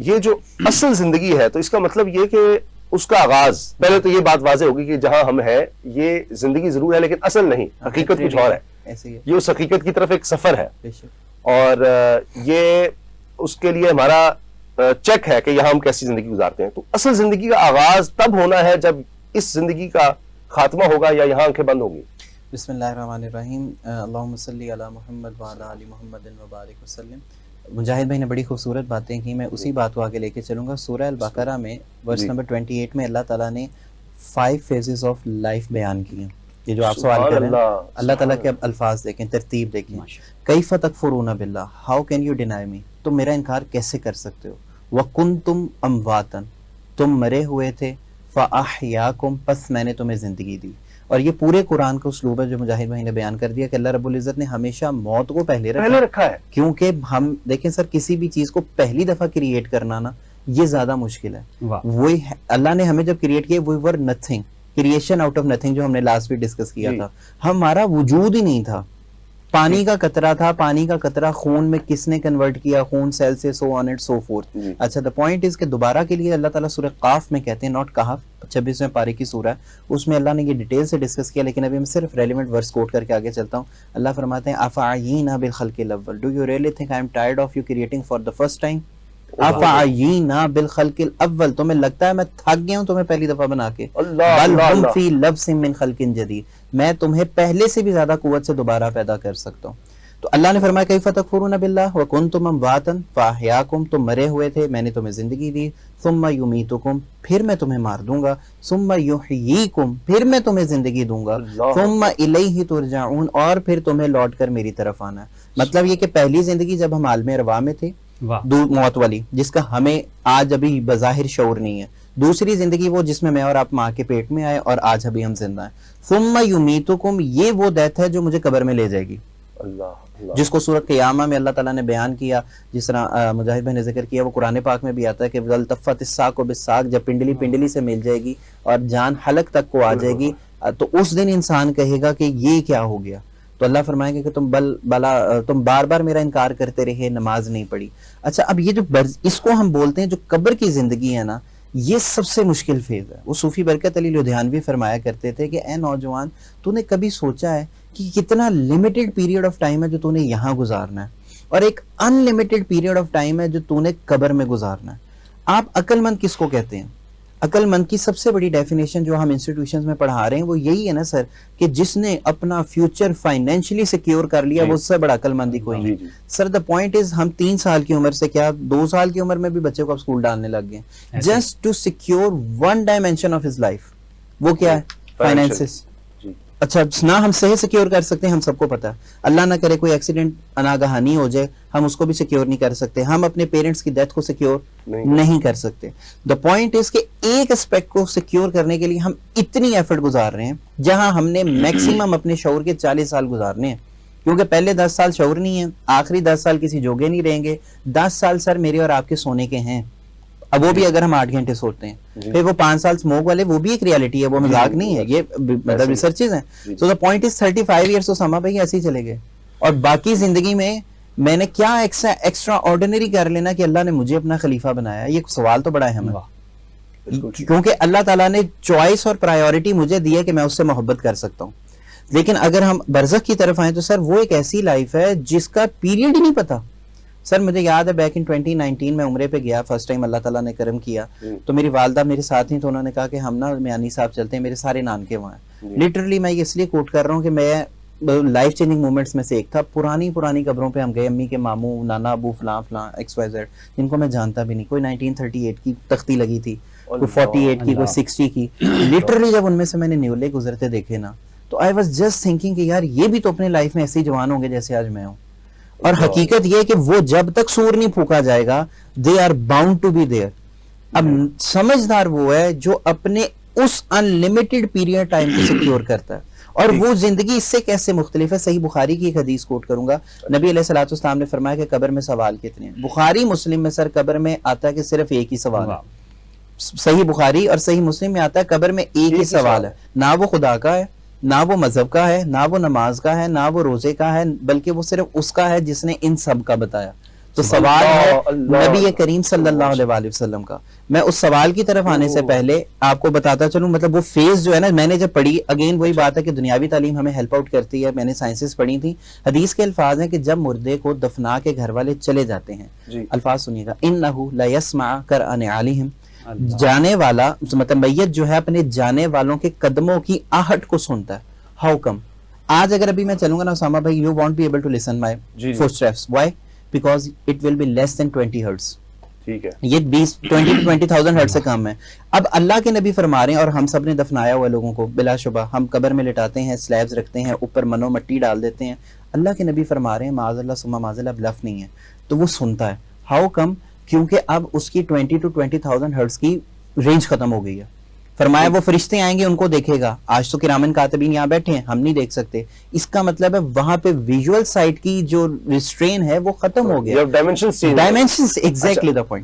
یہ جو اصل زندگی ہے تو اس کا مطلب یہ کہ اس کا آغاز، پہلے تو یہ بات واضح ہوگی کہ جہاں ہم ہیں یہ زندگی ضرور ہے لیکن اصل نہیں، حقیقت کچھ اور ہے. یہ اس حقیقت کی طرف ایک سفر ہے، اور یہ اس کے لیے ہمارا چیک ہے کہ یہاں ہم کیسی زندگی گزارتے ہیں. تو اصل زندگی کا آغاز تب ہونا ہے جب اس زندگی کا خاتمہ ہوگا یا یہاں آنکھیں بند ہوں گی. بسم اللہ الرحمن الرحیم. اللہم صلی علی محمد وعلی آل محمد وبارک وسلم. مجاہد بھائی نے بڑی خوبصورت باتیں کی، میں اسی بات کو آگے لے کے چلوں گا. سورہ البقرہ میں ورس نمبر 28 میں اللہ تعالیٰ نے 5 phases آف لائف بیان کی ہیں. یہ جو آپ سوال کر رہے ہیں اللہ تعالیٰ کے اب الفاظ دیکھیں، ترتیب دیکھیں. کیف تکفرون باللہ، ہاؤ کین یو ڈینائی می، تم میرا انکار کیسے کر سکتے ہو. وکنتم امواتا، تم مرے ہوئے تھے. فاحیاکم، پس میں نے تمہیں زندگی دی. اور یہ پورے قرآن کا اسلوب ہے جو مجاہد بھائی نے بیان کر دیا کہ اللہ رب العزت نے ہمیشہ موت کو پہلے رکھا ہے. کیونکہ ہم دیکھیں سر، کسی بھی چیز کو پہلی دفعہ کریٹ کرنا نا یہ زیادہ مشکل ہے. وہی اللہ نے ہمیں جب کریٹ کیا we were nothing, creation out of nothing, جو ہم نے لاسٹ ویک ڈسکس کیا تھا. ہمارا وجود ہی نہیں تھا، پانی کا قطرہ تھا، پانی کا قطرہ خون میں کس نے کنورٹ کیا، خون سیل سے سو آن اٹ سو فورتھ. اچھا، دا پوائنٹ از کہ دوبارہ کے لیے اللہ تعالیٰ سورہ قاف میں کہتے ہیں، ناٹ کہف، 26ویں پارے کی سورہ ہے، اس میں اللہ نے یہ ڈیٹیل سے ڈسکس کیا، لیکن ابھی میں صرف ریلیونٹ ورس کوٹ کر کے آگے چلتا ہوں. اللہ فرماتے ہیں افعینا بالخلق الاول، do you really think I am tired of you creating for the first time. افعینا بالخلق الاول، تمہیں لگتا ہے میں تھک گیا ہوں تمہیں پہلی دفعہ بنا کے. بل ہم فی لبس من خلق جدید، میں تمہیں پہلے سے بھی زیادہ قوت سے دوبارہ پیدا کر سکتا ہوں. تو اللہ نے فرمایا کیف تکفرون باللہ وکنتم امواتا فاحیاکم، تم مرے ہوئے تھے میں نے تمہیں زندگی دی. ثم یمیتکم، پھر میں تمہیں مار دوں گا. ثم یحییکم، پھر میں تمہیں زندگی دوں گا. ثم الیہ ترجعون، اور پھر تمہیں لوٹ کر میری طرف آنا ہے. مطلب یہ کہ پہلی زندگی جب ہم عالم ارواح میں تھے، موت والی، جس کا ہمیں آج ابھی بظاہر شعور نہیں ہے. دوسری زندگی وہ جس میں اور آپ ماں کے پیٹ میں آئے اور آج ابھی ہم زندہ ہیں. ثم یمیتکم، یہ وہ ڈیتھ ہے جو مجھے قبر میں لے جائے گی، جس کو سورۃ قیامہ میں اللہ تعالیٰ نے بیان کیا. جس طرح مجاہد بھائی نے ذکر کیا، وہ قرآن پاک میں بھی آتا ہے کہ وَالْتَفَّتِ السَّاقُ بِالسَّاقِ، جب پنڈلی پنڈلی سے مل جائے گی اور جان حلق تک کو آ جائے گی، تو اس دن انسان کہے گا کہ یہ کیا ہو گیا. تو اللہ فرمائیں گے کہ تم بار بار میرا انکار کرتے رہے، نماز نہیں پڑھی. اچھا، اب یہ جو اس کو ہم بولتے ہیں جو قبر کی زندگی ہے نا، یہ سب سے مشکل فیز ہے. وہ صوفی برکت علی لدھیانوی فرمایا کرتے تھے کہ اے نوجوان، تو نے کبھی سوچا ہے کہ کتنا لمیٹڈ پیریڈ آف ٹائم ہے جو تو نے یہاں گزارنا ہے، اور ایک ان لمیٹڈ پیریڈ آف ٹائم ہے جو تو نے قبر میں گزارنا ہے. آپ عقل مند کس کو کہتے ہیں؟ عقل مند کی سب سے بڑی ڈیفینیشن جو ہم انسٹیٹیوشنز میں پڑھا رہے ہیں وہ یہی ہے نا سر، کہ جس نے اپنا فیوچر فائنینشلی سیکیور کر لیا، وہ اس سے بڑا عقل مندی کوئی نہیں. سر دا پوائنٹ از، ہم 3 سال کی عمر سے، کیا 2 سال کی عمر میں بھی بچے کو اب اسکول ڈالنے لگ گئے just to secure one dimension of his life. وہ کیا ہے؟ فائنینسز. اچھا، نہ ہم صحیح سیکیور کر سکتے ہیں، ہم سب کو پتا ہے. اللہ نہ کرے کوئی ایکسیڈنٹ اناگہانی ہو جائے، ہم اس کو بھی سیکیور نہیں کر سکتے. ہم اپنے پیرنٹس کی ڈیتھ کو سیکیور نہیں کر سکتے. دا پوائنٹ از کہ ایک اسپیکٹ کو سیکیور کرنے کے لیے ہم اتنی ایفرٹ گزار رہے ہیں، جہاں ہم نے میکسیمم اپنے شعور کے 40 سال گزارنے ہیں. کیونکہ پہلے 10 سال شعور نہیں ہے، آخری 10 سال کسی جوگے نہیں رہیں گے. 10 سال سر میرے اور آپ کے سونے کے ہیں، اب وہ بھی اگر ہم 8 گھنٹے سوتے ہیں. پھر وہ 5 سال سموک والے، وہ بھی ایک ریالٹی ہے، وہ مذاق نہیں ہے، یہ مطلب ریسرچز ہیں. سو دا پوائنٹ از 35 ایئرس تو سما بھائی ایسے ہی چلے گئے. اور باقی زندگی میں نے کیا ایکسٹرا آرڈینری کر لینا کہ اللہ نے مجھے اپنا خلیفہ بنایا؟ یہ سوال تو بڑا اہم ہے، کیونکہ اللہ تعالیٰ نے چوائس اور پرائیورٹی مجھے دی ہے کہ میں اس سے محبت کر سکتا ہوں. لیکن اگر ہم برزخ کی طرف آئیں تو سر وہ ایک ایسی لائف ہے جس کا پیریڈ ہی نہیں پتا. سر مجھے یاد ہے بیک ان 2019 میں عمرے پہ گیا فرسٹ ٹائم، اللہ تعالیٰ نے کرم کیا تو میری والدہ میرے ساتھ ہی، تو انہوں نے کہا کہ ہم نا میانی صاحب چلتے ہیں، میرے سارے نانکے وہاں ہیں. لٹرلی میں اس لیے کوٹ کر رہا ہوں کہ میں لائف چینجنگ مومنٹس میں سے ایک تھا. پرانی قبروں پہ ہم گئے، امی کے ماموں، نانا ابو، فلاں XYZ، جن کو میں جانتا بھی نہیں. کوئی 1938 کی تختی لگی تھی، کوئی 48 کی، کوئی 60 کی. لٹرلی جب ان میں سے میں نے نیولے گزرتے دیکھے نا، تو آئی واز جسٹ تھنکنگ کہ یار یہ بھی تو اپنے لائف میں ایسے ہی جوان ہوں گے جیسے آج میں ہوں. اور حقیقت یہ کہ وہ جب تک سور نہیں پھونکا جائے گا، they are bound to be there. اب سمجھدار وہ ہے جو اپنے اس ان لمیٹڈ پیریڈ ٹائم کو سیکیور کرتا ہے. اور وہ زندگی اس سے کیسے مختلف ہے؟ صحیح بخاری کی ایک حدیث کوٹ کروں گا. نبی علیہ الصلوۃ والسلام نے فرمایا کہ قبر میں سوال کتنے ہیں. بخاری مسلم میں سر قبر میں آتا ہے کہ صرف ایک ہی سوال ہے. صحیح بخاری اور صحیح مسلم میں آتا ہے قبر میں ایک ہی سوال ہے. نہ وہ خدا کا ہے، نہ وہ مذہب کا ہے، نہ وہ نماز کا ہے، نہ وہ روزے کا ہے، بلکہ وہ صرف اس کا ہے جس نے ان سب کا بتایا. تو سوال ہے نبی کریم صلی اللہ علیہ وآلہ وسلم کا. میں اس سوال کی طرف آنے سے پہلے آپ کو بتاتا چلوں, مطلب وہ فیز جو ہے نا, میں نے جب پڑھی, اگین وہی بات ہے کہ دنیاوی تعلیم ہمیں ہیلپ آؤٹ کرتی ہے, میں نے سائنسز پڑھی تھی. حدیث کے الفاظ ہیں کہ جب مردے کو دفنا کے گھر والے چلے جاتے ہیں, الفاظ سنیے گا, انہو لیسمع قرآن علیہم, جانے والا مطلب میت جو ہے اپنے جانے والوں کے قدموں کی آہٹ کو سنتا ہے. How come? آج اگر ابھی میں چلوں گا نا اسامہ بھائی, you want be able to listen my footsteps. Why? Because it will be less than 20 hertz. ٹھیک ہے, یہ 20,000 ہرٹز سے کم ہے. اب اللہ کے نبی فرما رہے ہیں, اور ہم سب نے دفنایا ہوا لوگوں کو, بلا شبہ ہم قبر میں لٹاتے ہیں, سلیبز رکھتے ہیں, اوپر منو مٹی ڈال دیتے ہیں. اللہ کے نبی فرما رہے ہیں معاذ اللہ ثم معاذ اللہ, بلف نہیں ہے, تو وہ سنتا ہے. ہاؤ کم؟ کیونکہ اب اس کی 20 to 20,000 ہرٹز کی رینج ختم ہو گئی ہے. فرمایا وہ فرشتے آئیں گے, ان کو دیکھے گا. آج تو کرامن کاتبین یہاں بیٹھے ہیں, ہم نہیں دیکھ سکتے. اس کا مطلب ہے وہاں پہ ویژول سائٹ کی جو ریسٹرین ہے وہ ختم ہو گیا. Dimensions exactly the point.